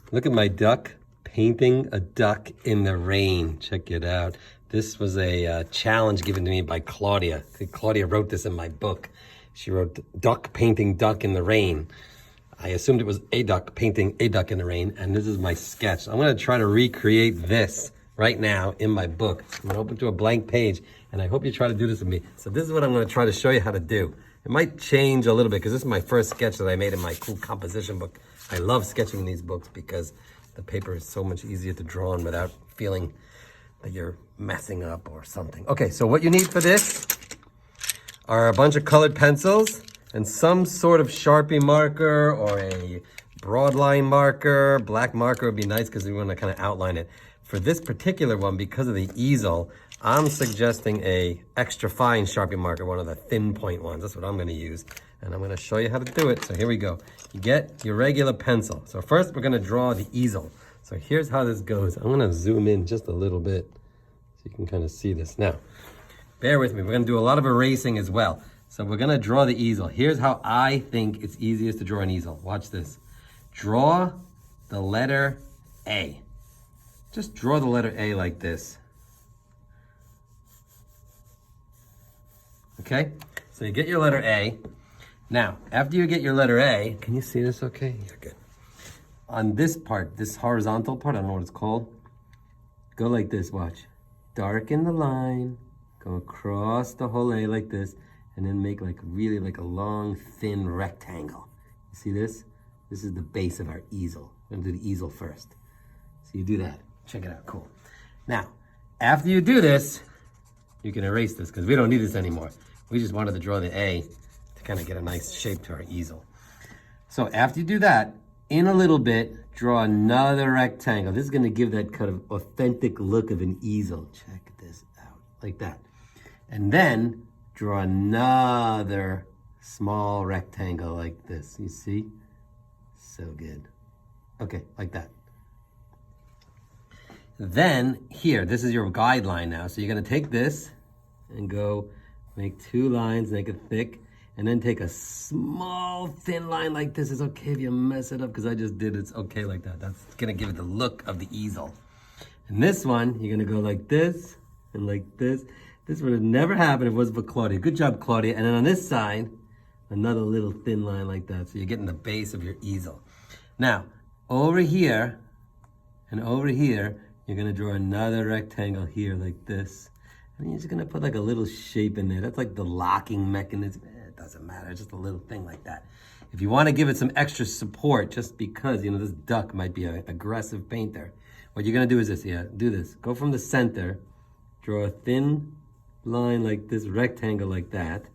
Look at my duck, painting a duck in the rain. Check it out. This was a challenge given to me by Claudia. Claudia wrote this in my book. She wrote duck painting duck in the rain. I assumed it was a duck painting a duck in the rain, and this is my sketch. I'm gonna try to recreate this right now in my book. I'm gonna open to a blank page, and I hope you try to do this with me. So this is what I'm gonna try to show you how to do. It might change a little bit because this is my first sketch that I made in my cool composition book. I love sketching these books because the paper is so much easier to draw on without feeling that you're messing up or something. Okay, so what you need for this are a bunch of colored pencils and some sort of Sharpie marker or a broadline marker. Black marker would be nice because we want to kind of outline it. For this particular one, because of the easel, I'm suggesting a extra fine Sharpie marker, one of the thin point ones. That's what I'm going to use. And I'm going to show you how to do it. So here we go. You get your regular pencil. So first we're going to draw the easel. So here's how this goes. I'm going to zoom in just a little bit so you can kind of see this. Now, bear with me. We're going to do a lot of erasing as well. So we're going to draw the easel. Here's how I think it's easiest to draw an easel. Watch this. Draw the letter A. Just draw the letter A like this. Okay? So you get your letter A. Now, after you get your letter A, can you see this okay? Yeah, good. On this part, this horizontal part, I don't know what it's called. Go like this, watch. Darken the line, go across the whole A like this, and then make like really like a long, thin rectangle. You see this? This is the base of our easel. We're gonna do the easel first. So you do that. Check it out, cool. Now, after you do this, you can erase this because we don't need this anymore. We just wanted to draw the A to kind of get a nice shape to our easel. So after you do that, in a little bit, draw another rectangle. This is gonna give that kind of authentic look of an easel. Check this out, like that. And then draw another small rectangle like this. You see? So good. Okay, like that. Then here, this is your guideline now. So you're gonna take this and go make two lines, make it thick, and then take a small thin line like this. It's okay if you mess it up because I just did it. It's okay like that. That's gonna give it the look of the easel. And this one, you're gonna go like this and like this. This would have never happened if it wasn't for Claudia. Good job, Claudia. And then on this side, another little thin line like that. So you're getting the base of your easel. Now, over here and over here, you're gonna draw another rectangle here like this. And you're just gonna put like a little shape in there. That's like the locking mechanism. It doesn't matter, just a little thing like that. If you wanna give it some extra support, just because, you know, this duck might be an aggressive painter, what you're gonna do is this, do this. Go from the center, draw a thin line like this, rectangle like that.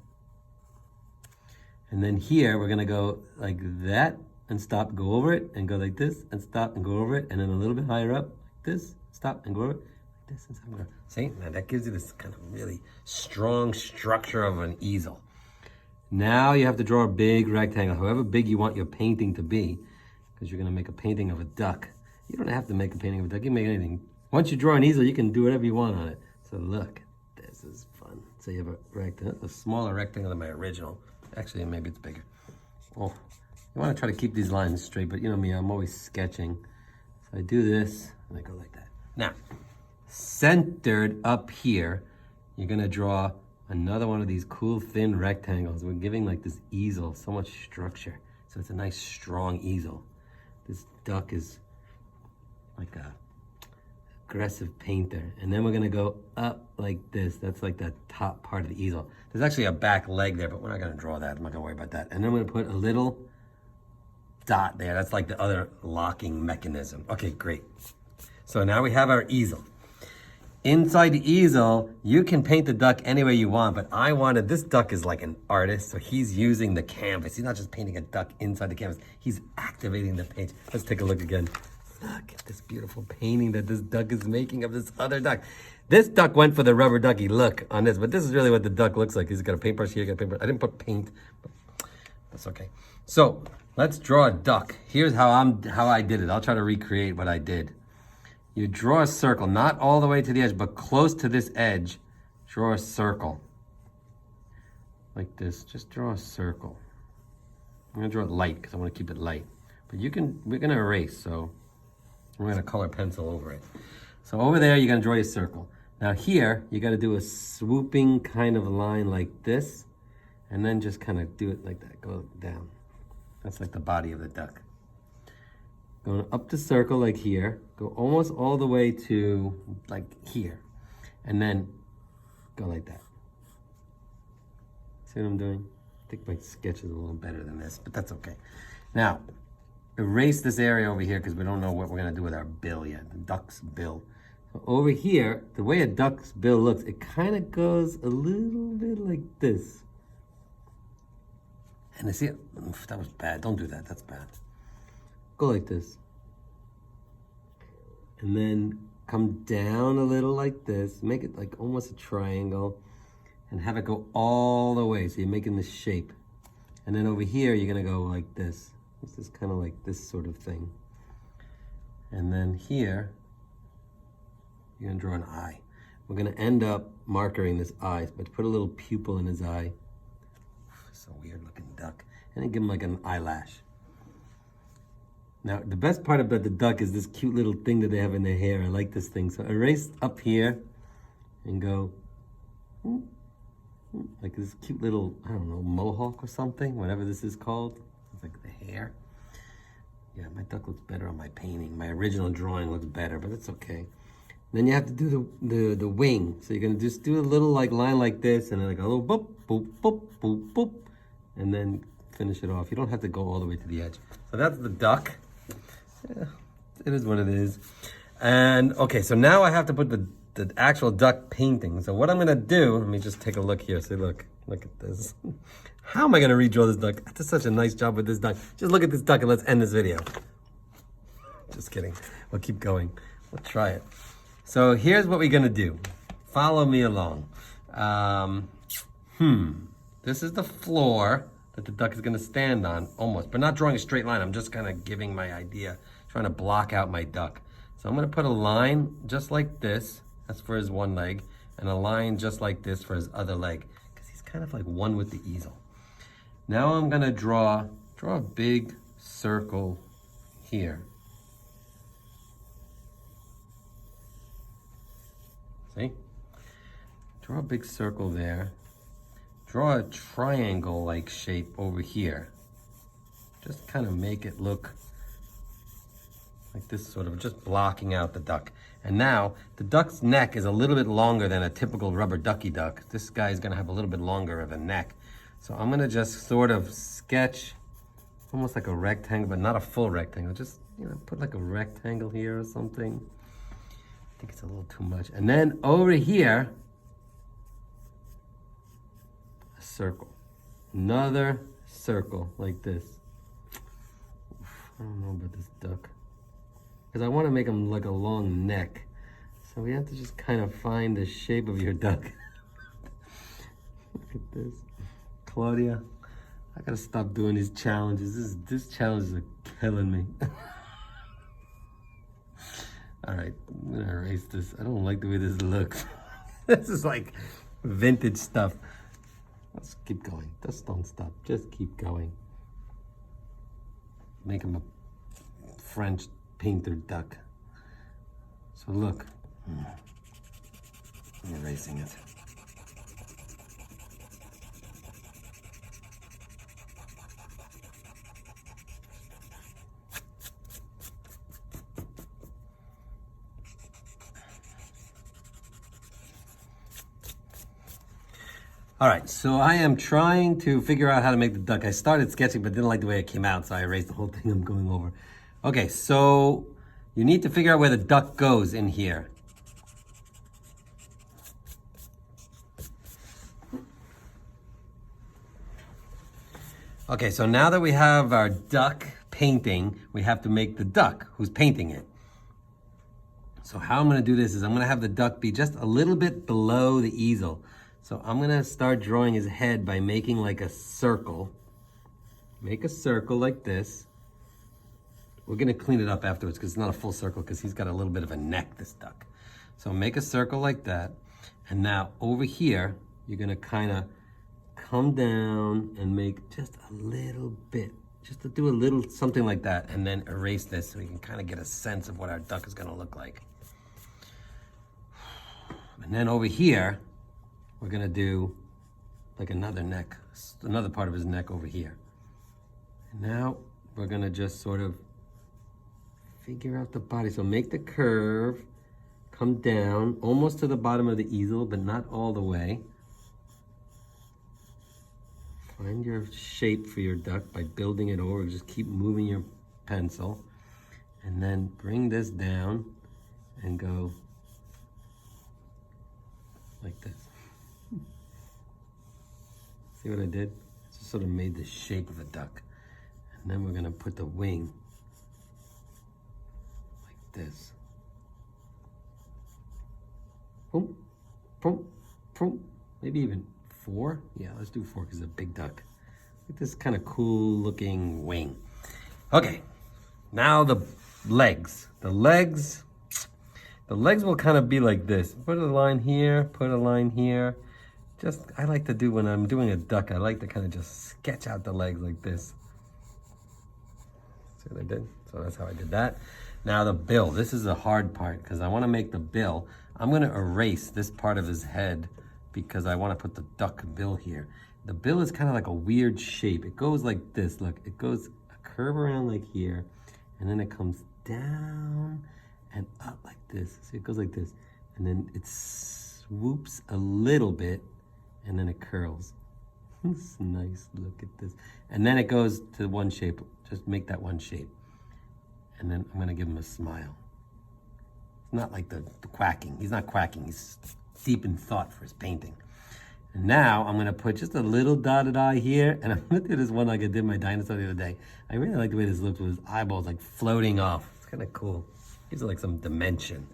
And then here, we're gonna go like that and stop, go over it, and go like this, and stop, and go over it, and then a little bit higher up, like this, stop, and go over it. This and stop, and go. See, now that gives you this kind of really strong structure of an easel. Now you have to draw a big rectangle, however big you want your painting to be, because you're gonna make a painting of a duck. You don't have to make a painting of a duck, you can make anything. Once you draw an easel, you can do whatever you want on it. So look, this is fun. So you have a rectangle, a smaller rectangle than my original. Actually, maybe it's bigger. Oh, you wanna try to keep these lines straight, but you know me, I'm always sketching. So I do this, and I go like that. Now, centered up here, you're gonna draw another one of these cool thin rectangles. We're giving like this easel so much structure. So it's a nice strong easel. This duck is like a aggressive painter. And then we're gonna go up like this. That's like that top part of the easel. There's actually a back leg there, but we're not gonna draw that. I'm not gonna worry about that. And then we're gonna put a little dot there. That's like the other locking mechanism. Okay, great. So now we have our easel. Inside the easel, you can paint the duck any way you want, but I wanted, this duck is like an artist, so he's using the canvas. He's not just painting a duck inside the canvas, he's activating the paint. Let's take a look again. Look at this beautiful painting that this duck is making of this other duck. This duck went for the rubber ducky look on this, but this is really what the duck looks like. He's got a paintbrush here, got a paintbrush. I didn't put paint, but that's okay. So let's draw a duck. Here's how I did it. I'll try to recreate what I did. You draw a circle, not all the way to the edge, but close to this edge. Draw a circle. Like this, just draw a circle. I'm gonna draw it light because I wanna keep it light. But we're gonna erase, so We're gonna color pencil over it. So over there, you're gonna draw your circle. Now here, you gotta do a swooping kind of line like this, and then just kind of do it like that, go down. That's like the body of the duck. Going up the circle like here, go almost all the way to like here, and then go like that. See what I'm doing? I think my sketch is a little better than this, but that's okay. Now, erase this area over here because we don't know what we're gonna do with our bill yet, the duck's bill. So over here, the way a duck's bill looks, it kind of goes a little bit like this. And I see it, that was bad, don't do that, that's bad. Go like this. And then come down a little like this, make it like almost a triangle, and have it go all the way, so you're making this shape. And then over here, you're gonna go like this. This is kind of like this sort of thing. And then here, you're gonna draw an eye. We're gonna end up markering this eye, but put a little pupil in his eye. It's a weird looking duck. And then give him like an eyelash. Now, the best part about the duck is this cute little thing that they have in their hair. I like this thing. So erase up here and go like this cute little, I don't know, mohawk or something, whatever this is called. It's like the hair. Yeah, my duck looks better on my painting. My original drawing looks better, but it's okay. Then you have to do the wing. So you're gonna just do a little like line like this, and then like a little boop, boop, boop, boop, boop, and then finish it off. You don't have to go all the way to the edge. So that's the duck. Yeah, it is what it is. And okay, so now I have to put the actual duck painting. So what I'm gonna do, let me just take a look here. Say, look at this. How am I gonna redraw this duck? I did such a nice job with this duck. Just look at this duck and let's end this video. Just kidding. We'll keep going. We'll try it. So here's what we're gonna do. Follow me along. This is the floor that the duck is gonna stand on, almost, but not drawing a straight line. I'm just kind of giving my idea, trying to block out my duck. So I'm gonna put a line just like this, that's for his one leg, and a line just like this for his other leg, because he's kind of like one with the easel. Now I'm gonna draw a big circle here. See? Draw a big circle there. Draw a triangle-like shape over here. Just kind of make it look like this, sort of just blocking out the duck. And now, the duck's neck is a little bit longer than a typical rubber ducky duck. This guy is gonna have a little bit longer of a neck. So I'm gonna just sort of sketch almost like a rectangle, but not a full rectangle. Just, you know, put like a rectangle here or something. I think it's a little too much. And then over here, a circle. Another circle like this. I don't know about this duck. Because I want to make him like a long neck. So we have to just kind of find the shape of your duck. Look at this. Claudia, I gotta stop doing these challenges. This challenges are killing me. All right, I'm gonna erase this. I don't like the way this looks. This is like vintage stuff. Let's keep going. Just don't stop. Just keep going. Make him a French painter duck. So look. I'm erasing it. All right, so I am trying to figure out how to make the duck. I started sketching, but didn't like the way it came out, so I erased the whole thing I'm going over. Okay, so you need to figure out where the duck goes in here. Okay, so now that we have our duck painting, we have to make the duck who's painting it. So how I'm gonna do this is I'm gonna have the duck be just a little bit below the easel. So I'm gonna start drawing his head by making like a circle. Make a circle like this. We're gonna clean it up afterwards because it's not a full circle because he's got a little bit of a neck, this duck. So make a circle like that. And now over here, you're gonna kinda come down and make just a little bit just to do a little something like that, and then erase this so we can kind of get a sense of what our duck is gonna look like. And then over here, we're gonna do like another neck, another part of his neck over here. And now we're gonna just sort of figure out the body. So make the curve, come down almost to the bottom of the easel, but not all the way. Find your shape for your duck by building it over. Just keep moving your pencil. And then bring this down and go like this. See what I did? Just sort of made the shape of a duck. And then we're gonna put the wing like this. Boom, boom, boom. Maybe even 4. Yeah, let's do 4 because it's a big duck. With this kind of cool looking wing. Okay, now the legs. The legs will kind of be like this. Put a line here, put a line here. Just, I like to do, when I'm doing a duck, I like to kind of just sketch out the legs like this. See what I did? So that's how I did that. Now the bill, this is the hard part because I want to make the bill. I'm gonna erase this part of his head because I want to put the duck bill here. The bill is kind of like a weird shape. It goes like this, look, it goes a curve around like here, and then it comes down and up like this. See, it goes like this, and then it swoops a little bit, and then it curls. It's nice, look at this. And then it goes to one shape, just make that one shape. And then I'm gonna give him a smile. It's not like the quacking, he's not quacking, he's deep in thought for his painting. And now I'm gonna put just a little dotted eye here, and I'm gonna do this one like I did my dinosaur the other day. I really like the way this looks with his eyeballs like floating off. It's kind of cool. Gives it like some dimension.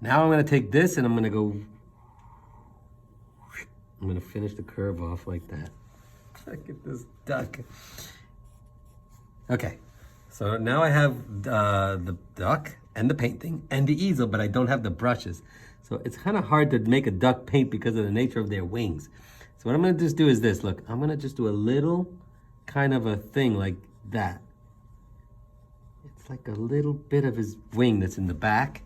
Now I'm gonna take this and I'm gonna go, I'm gonna finish the curve off like that. Look at this duck. Okay, so now I have the duck and the painting and the easel, but I don't have the brushes. So it's kind of hard to make a duck paint because of the nature of their wings. So what I'm gonna just do is this, look, I'm gonna just do a little kind of a thing like that. It's like a little bit of his wing that's in the back,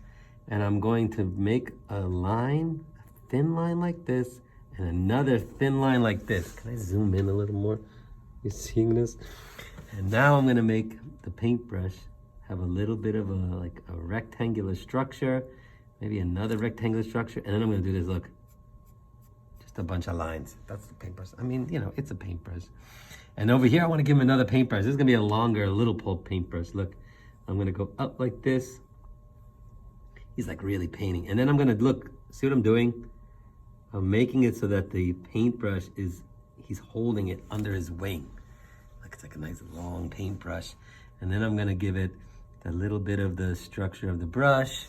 and I'm going to make a line, a thin line like this, and another thin line like this. Can I zoom in a little more? You seeing this? And now I'm gonna make the paintbrush have a little bit of a rectangular structure, maybe another rectangular structure, and then I'm gonna do this, look, just a bunch of lines. That's the paintbrush. I mean, you know, it's a paintbrush. And over here, I wanna give him another paintbrush. This is gonna be a longer, little pole paintbrush. Look, I'm gonna go up like this. He's like really painting. And then I'm gonna look, see what I'm doing? I'm making it so that the paintbrush he's holding it under his wing. Like it's like a nice long paintbrush. And then I'm gonna give it a little bit of the structure of the brush.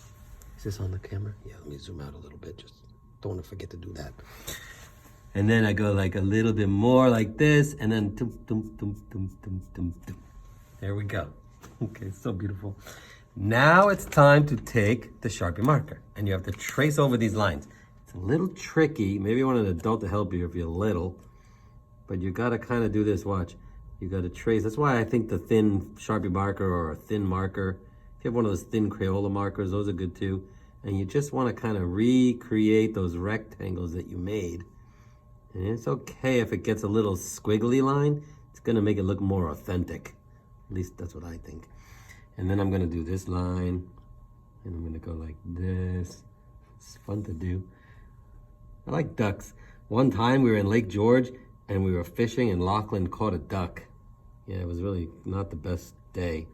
Is this on the camera? Yeah, let me zoom out a little bit. Just don't wanna forget to do that. And then I go like a little bit more like this, and then tum, tum, tum, tum, tum, tum, tum. There we go. Okay, so beautiful. Now it's time to take the Sharpie marker, and you have to trace over these lines. It's a little tricky. Maybe you want an adult to help you if you're little, but you gotta kind of do this, watch. You gotta trace. That's why I think the thin Sharpie marker or a thin marker, if you have one of those thin Crayola markers, those are good too. And you just wanna kind of recreate those rectangles that you made. And it's okay if it gets a little squiggly line. It's gonna make it look more authentic. At least that's what I think. And then I'm gonna do this line, and I'm gonna go like this. It's fun to do. I like ducks. One time we were in Lake George and we were fishing and Lachlan caught a duck. Yeah, it was really not the best day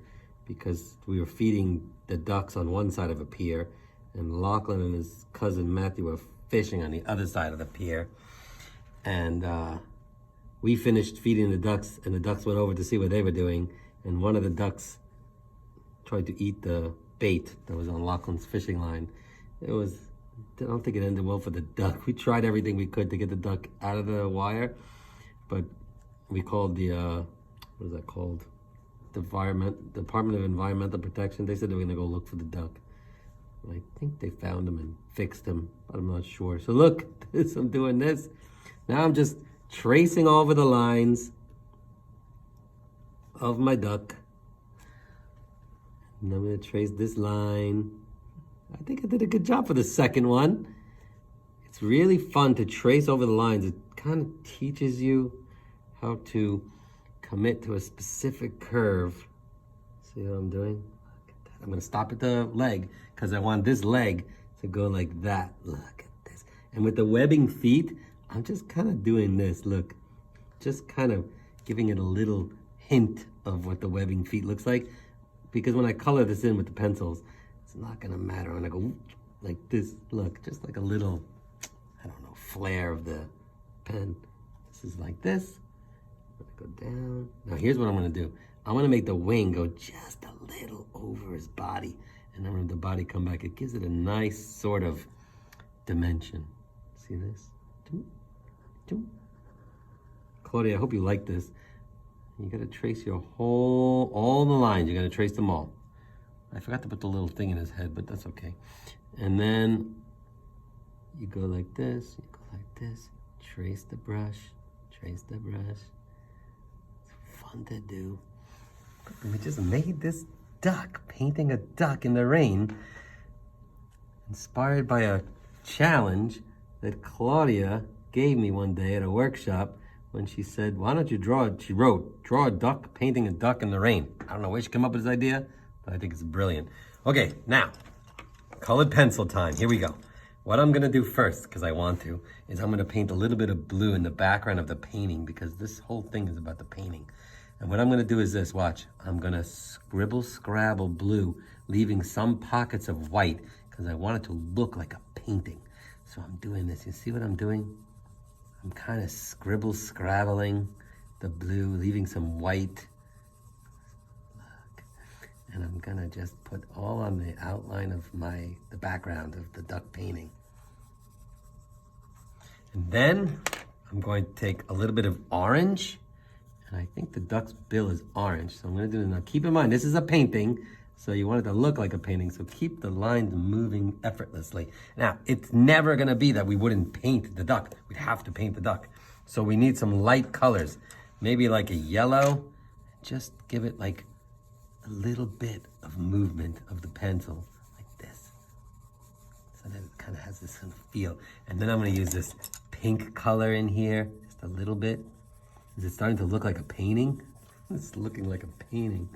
because we were feeding the ducks on one side of a pier and Lachlan and his cousin Matthew were fishing on the other side of the pier. And we finished feeding the ducks and the ducks went over to see what they were doing, and one of the ducks tried to eat the bait that was on Lachlan's fishing line. I don't think it ended well for the duck. We tried everything we could to get the duck out of the wire, but we called the, what is that called? Department of Environmental Protection. They said they were gonna go look for the duck. I think they found him and fixed him, but I'm not sure. So look, I'm doing this. Now I'm just tracing over the lines. of my duck. And I'm gonna trace this line. I think I did a good job for the second one. It's really fun to trace over the lines. It kind of teaches you how to commit to a specific curve. See what I'm doing? Look at that. I'm gonna stop at the leg because I want this leg to go like that. Look at this. And with the webbing feet, I'm just kind of doing this, look. Just kind of giving it a little hint of what the webbing feet looks like. Because when I color this in with the pencils, it's not gonna matter. When I go like this, look, just like a little, I don't know, flare of the pen. This is like this. I'm gonna go down. Now here's what I'm gonna do. I'm gonna make the wing go just a little over his body. And then when the body come back, it gives it a nice sort of dimension. See this? Claudia, I hope you like this. You gotta trace your all the lines. You gotta trace them all. I forgot to put the little thing in his head, but that's okay. And then you go like this, you go like this. Trace the brush, trace the brush. It's fun to do. We just made this duck, painting a duck in the rain, inspired by a challenge that Claudia gave me one day at a workshop when she said, why don't you draw it? She wrote, draw a duck, painting a duck in the rain. I don't know where she came up with this idea, but I think it's brilliant. Okay, now, colored pencil time. Here we go. What I'm gonna do first, because I want to, is I'm gonna paint a little bit of blue in the background of the painting because this whole thing is about the painting. And what I'm gonna do is this, watch. I'm gonna scribble, scrabble blue, leaving some pockets of white because I want it to look like a painting. So I'm doing this. You see what I'm doing? I'm kind of scribble, scrabbling the blue, leaving some white. Look. And I'm gonna just put all on the outline of the background of the duck painting. And then I'm going to take a little bit of orange, and I think the duck's bill is orange. So I'm gonna do it now. Keep in mind, this is a painting, so you want it to look like a painting, so keep the lines moving effortlessly. Now, it's never gonna be that we wouldn't paint the duck. We'd have to paint the duck. So we need some light colors, maybe like a yellow. Just give it like a little bit of movement of the pencil, like this. So that it kind of has this kind of feel. And then I'm gonna use this pink color in here, just a little bit. Is it starting to look like a painting? It's looking like a painting.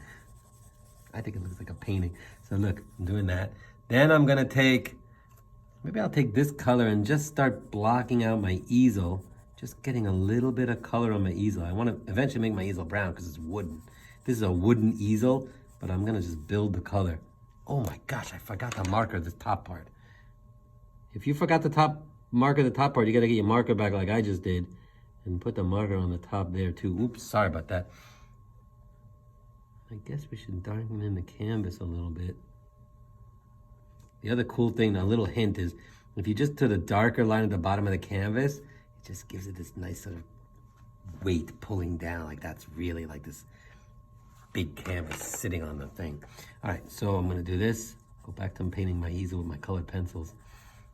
I think it looks like a painting. So look, I'm doing that. Then I'm gonna maybe I'll take this color and just start blocking out my easel, just getting a little bit of color on my easel. I wanna eventually make my easel brown because it's wooden. This is a wooden easel, but I'm gonna just build the color. Oh my gosh, I forgot to marker this top part. If you forgot the marker the top part, you gotta get your marker back like I just did and put the marker on the top there too. Oops, sorry about that. I guess we should darken in the canvas a little bit. The other cool thing, a little hint is, if you just do the darker line at the bottom of the canvas, it just gives it this nice sort of weight pulling down, like that's really like this big canvas sitting on the thing. All right, so I'm gonna do this, go back to painting my easel with my colored pencils,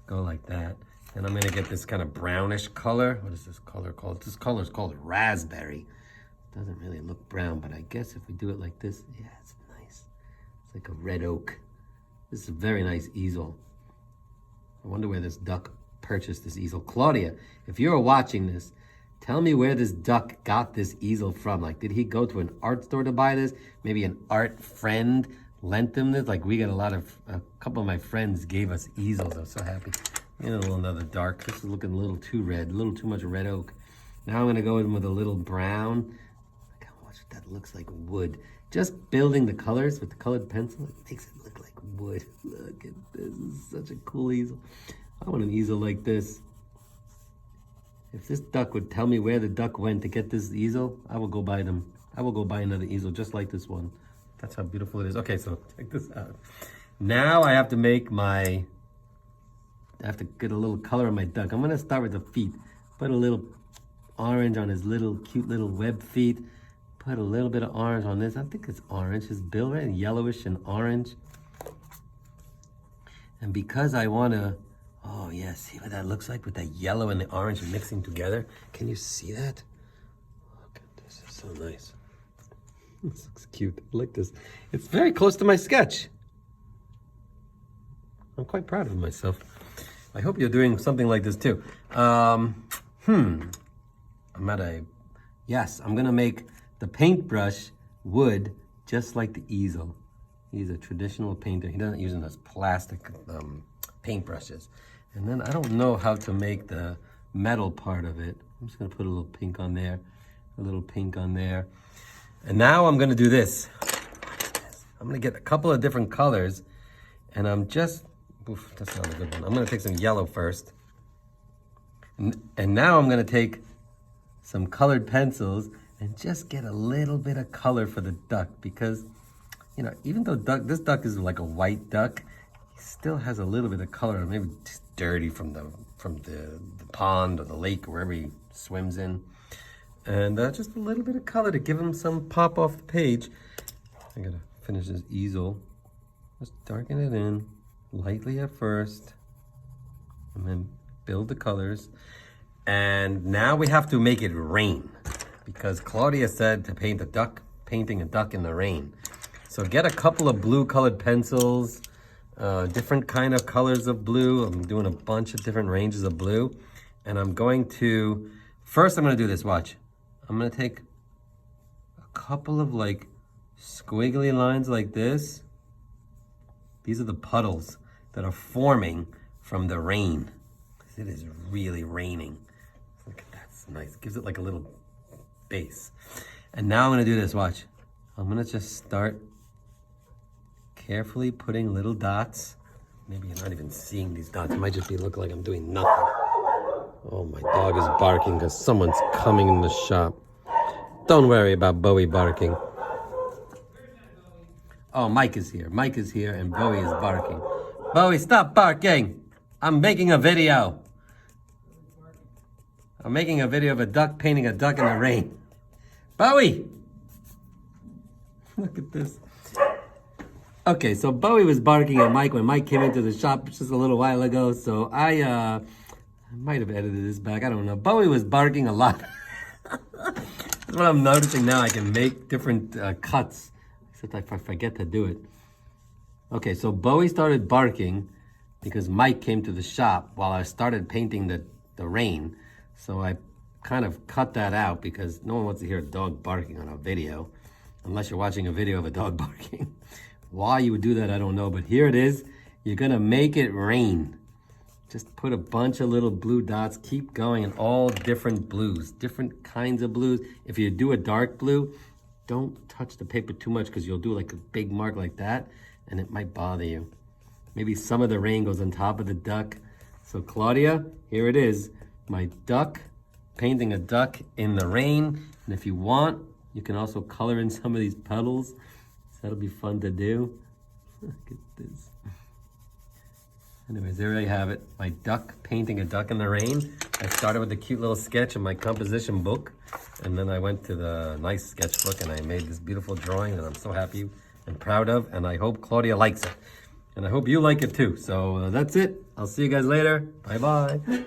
go like that. And I'm gonna get this kind of brownish color. What is this color called? This color is called raspberry. Doesn't really look brown, but I guess if we do it like this, yeah, it's nice. It's like a red oak. This is a very nice easel. I wonder where this duck purchased this easel. Claudia, if you're watching this, tell me where this duck got this easel from. Like, did he go to an art store to buy this? Maybe an art friend lent him this? Like, we got a couple of my friends gave us easels. I'm so happy. Another dark. This is looking a little too red, a little too much red oak. Now I'm gonna go in with a little brown. That looks like wood. Just building the colors with the colored pencil, it makes it look like wood. Look at this, this is such a cool easel. I want an easel like this. If this duck would tell me where the duck went to get this easel, I will go buy them. I will go buy another easel just like this one. That's how beautiful it is. Okay, so check this out. Now I have to get a little color on my duck. I'm gonna start with the feet. Put a little orange on his little cute little web feet. Put a little bit of orange on this. I think it's orange. His bill, right? Yellowish and orange. And because I want to, oh yeah, see what that looks like with that yellow and the orange mixing together? Can you see that? Look at this, it's so nice. This looks cute. I like this. It's very close to my sketch. I'm quite proud of myself. I hope you're doing something like this too. I'm gonna make the paintbrush wood just like the easel. He's a traditional painter. He doesn't use those plastic paintbrushes. And then I don't know how to make the metal part of it. I'm just gonna put a little pink on there, a little pink on there. And now I'm gonna do this. I'm gonna get a couple of different colors, and I'm just, oof, that's not a good one. I'm gonna take some yellow first. And now I'm gonna take some colored pencils and just get a little bit of color for the duck, because, you know, even though this duck is like a white duck, he still has a little bit of color, maybe just dirty from the pond or the lake or wherever he swims in. And just a little bit of color to give him some pop off the page. I gotta finish this easel. Just darken it in lightly at first, and then build the colors. And now we have to make it rain, because Claudia said to paint a duck, painting a duck in the rain. So get a couple of blue colored pencils, different kind of colors of blue. I'm doing a bunch of different ranges of blue. And I'm going to, first I'm gonna do this, watch. I'm gonna take a couple of like squiggly lines like this. These are the puddles that are forming from the rain. It is really raining. Look at that, it's nice. Gives it like a little base. And now I'm gonna do this, watch. I'm gonna just start carefully putting little dots. Maybe you're not even seeing these dots. It might just look like I'm doing nothing. Oh, my dog is barking because someone's coming in the shop. Don't worry about Bowie barking. Oh, Mike is here. Mike is here and Bowie is barking. Bowie, stop barking. I'm making a video. I'm making a video of a duck painting a duck in the rain. Bowie! Look at this. Okay, so Bowie was barking at Mike when Mike came into the shop just a little while ago, so I might have edited this back, I don't know. Bowie was barking a lot. That's what I'm noticing now. I can make different cuts, except if I forget to do it. Okay, so Bowie started barking because Mike came to the shop while I started painting the rain. So I kind of cut that out because no one wants to hear a dog barking on a video, unless you're watching a video of a dog barking. Why you would do that, I don't know, but here it is. You're gonna make it rain. Just put a bunch of little blue dots, keep going in all different blues, different kinds of blues. If you do a dark blue, don't touch the paper too much because you'll do like a big mark like that and it might bother you. Maybe some of the rain goes on top of the duck. So Claudia, here it is, my duck, painting a duck in the rain. And if you want, you can also color in some of these petals. So that'll be fun to do. Look at this. Anyways, there you have it. My duck, painting a duck in the rain. I started with a cute little sketch in my composition book, and then I went to the nice sketchbook and I made this beautiful drawing that I'm so happy and proud of, and I hope Claudia likes it. And I hope you like it too. So that's it. I'll see you guys later. Bye-bye.